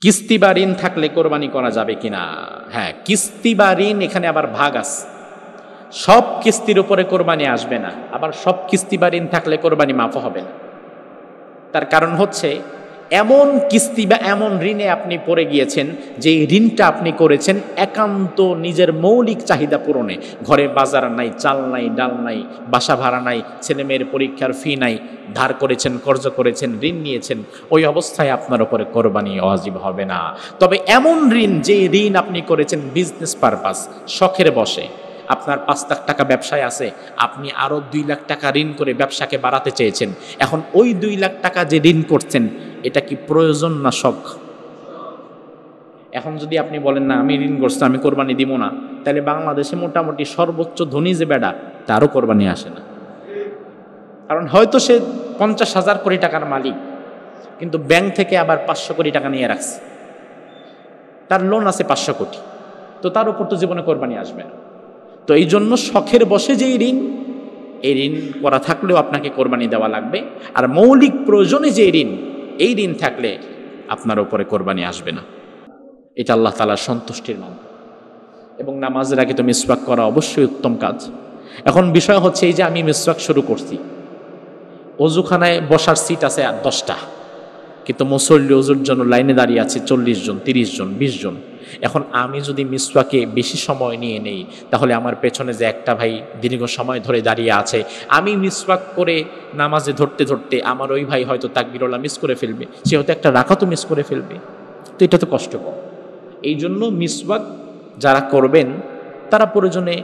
কিস্তি বা ঋণ থাকলে কোরবানি করা যাবে কিনা? হ্যাঁ, কিস্তি বা ঋণ এখানে আবার ভাগ আছে। সব কিস্তির উপরে কোরবানি আসবে না, আবার সব কিস্তি বা ঋণ থাকলে কোরবানি মাফ হবে না। তার কারণ হচ্ছে, এমন কিস্তি বা এমন ঋণে আপনি পড়ে গিয়েছেন যে ঋণটা আপনি করেছেন একান্ত নিজের মৌলিক চাহিদা পূরণে। ঘরে বাজার নাই, চাল নাই, ডাল নাই, বাসা ভাড়া নাই, ছেলে মেয়ের পরীক্ষার ফি নাই, ধার করেছেন, কর্জ করেছেন, ঋণ নিয়েছেন, ওই অবস্থায় আপনার উপরে কোরবানি ওয়াজিব হবে না। তবে এমন ঋণ, যে ঋণ আপনি করেছেন বিজনেস পারপাস, শখের বসে, আপনার 5 লাখ টাকা ব্যবসায় আছে, আপনি আরো 2 লাখ টাকা ঋণ করে ব্যবসাকে বাড়াতে চেয়েছেন। এখন ওই 2 লাখ টাকা যে ঋণ করছেন, এটা কি প্রয়োজন না শখ? এখন যদি আপনি বলেন না আমি ঋণ করছি, আমি কোরবানি দিব না, তাহলে বাংলাদেশে মোটামুটি সর্বোচ্চ ধনী যে বেড়া, তারও কোরবানি আসে না। কারণ হয়তো সে 50,000 কোটি টাকার মালিক, কিন্তু ব্যাংক থেকে আবার 500 কোটি টাকা নিয়ে রাখছে, তার লোন আছে 500 কোটি, তো তার উপর তো জীবনে কোরবানি আসবে না। তো এই জন্য শখের বসে যেই ঋণ, এই ঋণ করা থাকলেও আপনাকে কোরবানি দেওয়া লাগবে। আর মৌলিক প্রয়োজনে যে ঋণ, এই ঋণ থাকলে আপনার উপরে কোরবানি আসবে না। এটা আল্লাহ তাআলার সন্তুষ্টির মাধ্যম। এবং নামাজের আগে তো মিসওয়াক করা অবশ্যই উত্তম কাজ। এখন বিষয় হচ্ছে, এই যে আমি মিসওয়াক শুরু করছি, অজুখানায় বসার সিট আছে 10টা, কিন্তু মুসল্লি ওজুর জন্য লাইনে দাঁড়িয়ে আছে 40 জন, 30 জন, 20 জন। এখন আমি যদি মিসওয়াকে বেশি সময় নিয়ে নেই, তাহলে আমার পেছনে যে একটা ভাই দীর্ঘ সময় ধরে দাঁড়িয়ে আছে, আমি মিসওয়াক করে নামাজে ধরতে ধরতে আমার ওই ভাই হয়তো তাকবীরুল্লাহ মিস করে ফেলবে, সে হয়তো একটা রাকাতও মিস করে ফেলবে। তো এটা তো কষ্টকর। এই জন্য মিসওয়াক যারা করবেন, তারা প্রয়োজনে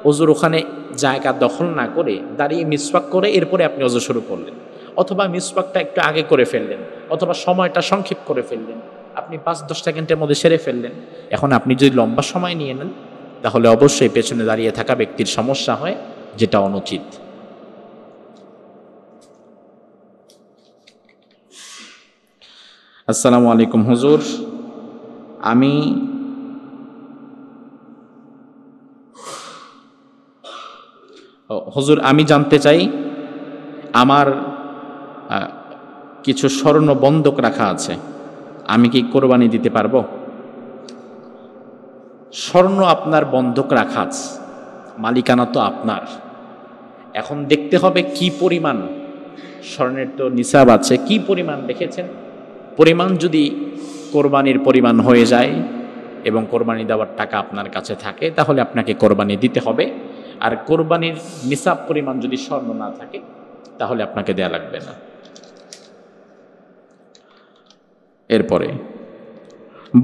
ওজুর ওখানে জায়গা দখল না করে দাঁড়িয়ে মিসওয়াক করে এরপরে আপনি ওজু শুরু করলেন, অথবা মিসওয়াকটা একটু আগে করে ফেললেন, অথবা সময়টা সংক্ষেপ করে ফেললেন, আপনি 5-10 সেকেন্ডের মধ্যে সেরে ফেললেন। এখন আপনি যদি লম্বা সময় নিয়ে নেন, তাহলে অবশ্যই পেছনে দাঁড়িয়ে থাকা ব্যক্তির সমস্যা হয়, যেটা অনুচিত। আসসালামু আলাইকুম হুজুর, আমি জানতে চাই, আমার কিছু স্বর্ণ বন্ধক রাখা আছে, আমি কি কোরবানি দিতে পারবো? স্বর্ণ আপনার বন্ধক রাখা আছে, মালিকানা তো আপনার। এখন দেখতে হবে কি পরিমাণ স্বর্ণের তো নিসাব আছে, কি পরিমাণ রেখেছেন। পরিমাণ যদি কোরবানির পরিমাণ হয়ে যায় এবং কোরবানি দেওয়ার টাকা আপনার কাছে থাকে, তাহলে আপনাকে কোরবানি দিতে হবে। আর কোরবানির নিসাব পরিমাণ যদি স্বর্ণ না থাকে, তাহলে আপনাকে দেয়া লাগবে না। এরপরে,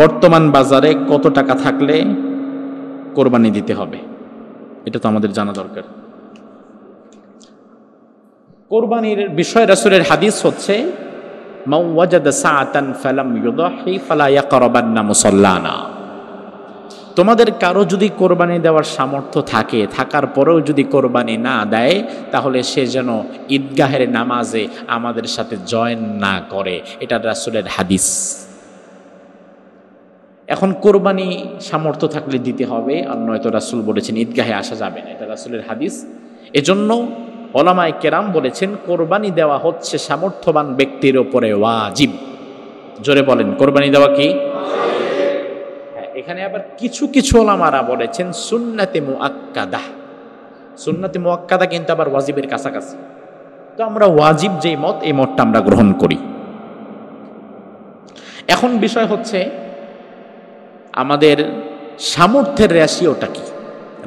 বর্তমান বাজারে কত টাকা থাকলে কোরবানি দিতে হবে, এটা তো আমাদের জানা দরকার। কোরবানির বিষয় রাসূলের হাদিস হচ্ছে, মান ওয়াজাদা সাআতান ফালাম ইউদাহি ফালা ইয়াকরাবান্না মুসাল্লানা। তোমাদের কারো যদি কোরবানি দেওয়ার সামর্থ্য থাকে, থাকার পরেও যদি কোরবানি না দেয়, তাহলে সে যেন ঈদগাহের নামাজে আমাদের সাথে জয়েন না করে। এটা রাসূলের হাদিস। এখন কোরবানি সামর্থ্য থাকলে দিতে হবে, আর নয়তো রাসূল বলেছেন ঈদগাহে আসা যাবে না, এটা রাসূলের হাদিস। এজন্য উলামায়ে কেরাম বলেছেন, কোরবানি দেওয়া হচ্ছে সামর্থ্যবান ব্যক্তির উপরে ওয়াজিব। জোরে বলেন, কোরবানি দেওয়া কি? এখানে আবার কিছু কিছু ওলামারা বলেছেন সুন্নাতে মুআক্কাদা। সুন্নাতে মুআক্কাদা কিন্তু আবার ওয়াজিবের কাছাকাছি। তো আমরা ওয়াজিব যেই মত, এই মতটা আমরা গ্রহণ করি। এখন বিষয় হচ্ছে, আমাদের সামর্থ্যের রেশিওটা কি?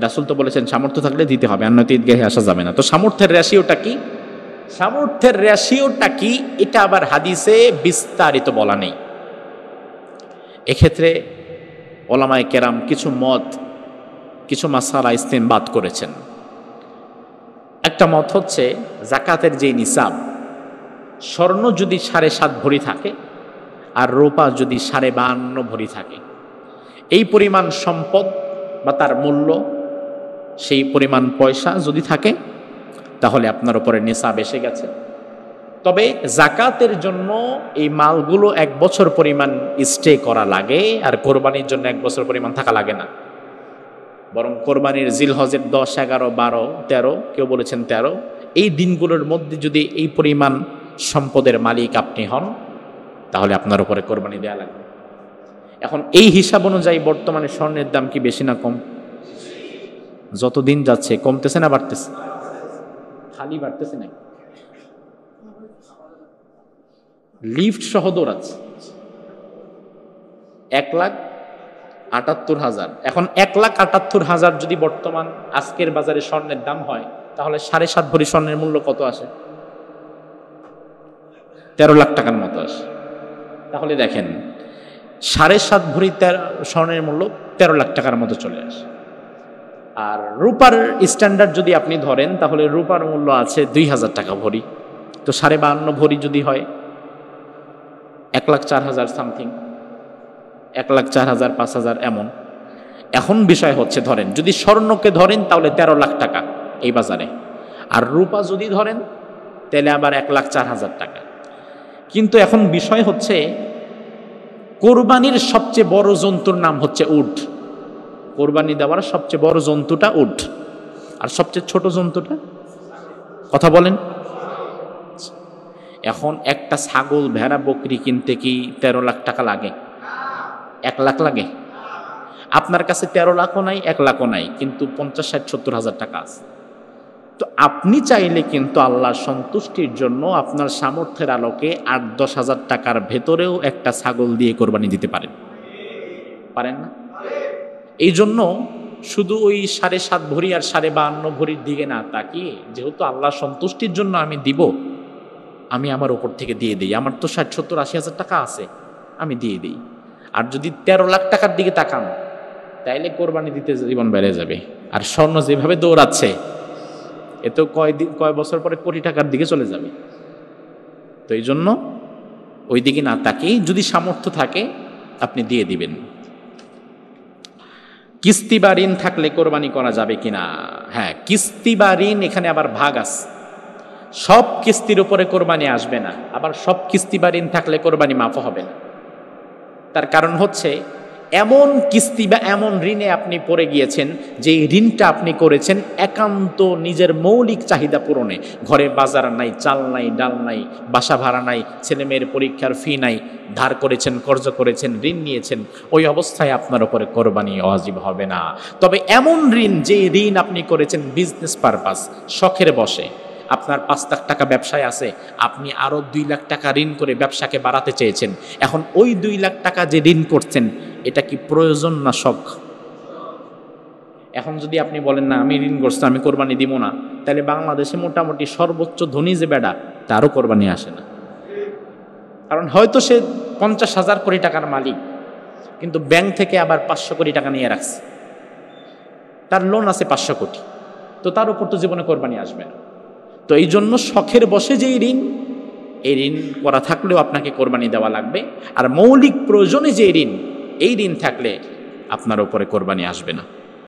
রাসূল তো বলেছেন সামর্থ্য থাকলে দিতে হবে, আর নয়তো ঈদগাহে আসা যাবে না। তো সামর্থ্যের রেশিওটা কি? সামর্থ্যের রেশিওটা কি, এটা আবার হাদিসে বিস্তারিত বলা নেই। এক্ষেত্রে উলামায়ে কেরাম কিছু মত, কিছু মাসআলা ইসতিনবাত করেছেন। একটা মত হচ্ছে, যাকাতের যে নিসাব, স্বর্ণ যদি 7.5 ভরি থাকে আর রূপা যদি 52.5 ভরি থাকে, এই পরিমাণ সম্পদ বা তার মূল্য, সেই পরিমাণ পয়সা যদি থাকে, তাহলে আপনার উপরে নিসাব এসে গেছে। তবে যাকাতের জন্য এই মালগুলো 1 বছর পরিমাণ স্টে করা লাগে, আর কোরবানির জন্য 1 বছর পরিমাণ থাকা লাগে না। বরং কোরবানির জিলহজের 10, 11, 12, 13, কেউ বলেছেন 13, এই দিনগুলোর মধ্যে যদি এই পরিমাণ সম্পদের মালিক আপনি হন, তাহলে আপনার উপরে কোরবানি দেয়া লাগবে। এখন এই হিসাব অনুযায়ী বর্তমানে স্বর্ণের দাম কি বেশি না কম? যত দিন যাচ্ছে কমতেছে না বাড়তেছে? খালি বাড়তেছে না, লিফট সহ দৌড়াচ্ছে। 1,78,000, এখন 1,78,000 যদি বর্তমান আজকের বাজারে স্বর্ণের দাম হয়, তাহলে 7.5 ভরি স্বর্ণের মূল্য কত আসে? 13 লাখ টাকার মতো আসে। তাহলে দেখেন 7.5 ভরি স্বর্ণের মূল্য 13 লাখ টাকার মতো চলে আসে। আর রূপার স্ট্যান্ডার্ড যদি আপনি ধরেন, তাহলে রূপার মূল্য আছে 2,000 টাকা ভরি। তো 52.5 ভরি যদি হয় 1,04,000 সামথিং, 1,04,000, 5,000 এমন। এখন বিষয় হচ্ছে, ধরেন যদি স্বর্ণকে ধরেন তাহলে 13 লাখ টাকা এই বাজারে, আর রূপা যদি ধরেন তাহলে আবার 1,04,000 টাকা। কিন্তু এখন বিষয় হচ্ছে, কোরবানির সবচেয়ে বড় জন্তুর নাম হচ্ছে উট। কোরবানি দেওয়ার সবচেয়ে বড় জন্তুটা উট, আর সবচেয়ে ছোট জন্তুটা, কথা বলেন। এখন একটা ছাগল, ভেড়া, বকরি কিনতে কি 13 লাখ টাকা লাগে? 1 লাখ লাগে? আপনার কাছে 13 লাখও নাই, 1 লাখও নাই, কিন্তু 50, 60, 70 হাজার টাকা আছে। তো আপনি চাইলে কিন্তু আল্লাহর সন্তুষ্টির জন্য আপনার সামর্থ্যের আলোকে 8-10 হাজার টাকার ভেতরেও একটা ছাগল দিয়ে কোরবানি দিতে পারেন, পারেন না? এই জন্য শুধু ওই 7.5 ভরি আর 52.5 ভরির দিকে না তাকিয়ে, যেহেতু আল্লাহ সন্তুষ্টির জন্য আমি দিব, আমি আমার ওপর থেকে দিয়ে দিই। আমার তো 60, 70, 80 হাজার টাকা আছে, আমি দিয়ে দিই। আর যদি 13 লাখ টাকার দিকে তাকান, তাইলে কোরবানি দিতে জীবন বেড়ে যাবে। আর স্বর্ণ যেভাবে দৌড়াচ্ছে, এ তো কয় বছর পরে কোটি টাকার দিকে চলে যাবে। তো এই জন্য ওই দিকে না তাকিয়ে যদি সামর্থ্য থাকে আপনি দিয়ে দিবেন। কিস্তি বা ঋণ থাকলে কোরবানি করা যাবে কিনা? হ্যাঁ, কিস্তি বা ঋণ এখানে আবার ভাগ আছে। সব কিস্তির উপরে কোরবানি আসবে না, আবার সব কিস্তি বা ঋণ থাকলে কোরবানি মাফ হবে না। তার কারণ হচ্ছে, এমন কিস্তি বা এমন ঋণে আপনি পড়ে গিয়েছেন যে ঋণটা আপনি করেছেন একান্ত নিজের মৌলিক চাহিদা পূরণে। ঘরে বাজার নাই, চাল নাই, ডাল নাই, বাসা ভাড়া নাই, ছেলে মেয়ের পরীক্ষার ফি নাই, ধার করেছেন, কর্জ করেছেন, ঋণ নিয়েছেন। ওই অবস্থায় আপনার উপরে কোরবানি ওয়াজিব হবে না। তবে এমন ঋণ, যে ঋণ আপনি করেছেন বিজনেস পারপাস, শখের বসে, আপনার 5 লাখ টাকা ব্যবসায় আছে, আপনি আরো 2 লাখ টাকা ঋণ করে ব্যবসাকে বাড়াতে চেয়েছেন। এখন ওই 2 লাখ টাকা যে ঋণ করছেন, এটা কি প্রয়োজন না শখ? এখন যদি আপনি বলেন না আমি ঋণ করছি, আমি কোরবানি দিব না, তাহলে বাংলাদেশে মোটামুটি সর্বোচ্চ ধনী যে বেড়া, তারও কোরবানি আসে না। কারণ হয়তো সে 50,000 কোটি টাকার মালিক, কিন্তু ব্যাংক থেকে আবার 500 কোটি টাকা নিয়ে রাখছে, তার লোন আছে 500 কোটি, তো তার উপর তো জীবনে কোরবানি আসবে না। তো এই জন্য শখের বসে যেই ঋণ, এই ঋণ করা থাকলেও আপনাকে কোরবানি দেওয়া লাগবে। আর মৌলিক প্রয়োজনে যে ঋণ, এই ঋণ থাকলে আপনার উপরে কোরবানি আসবে না।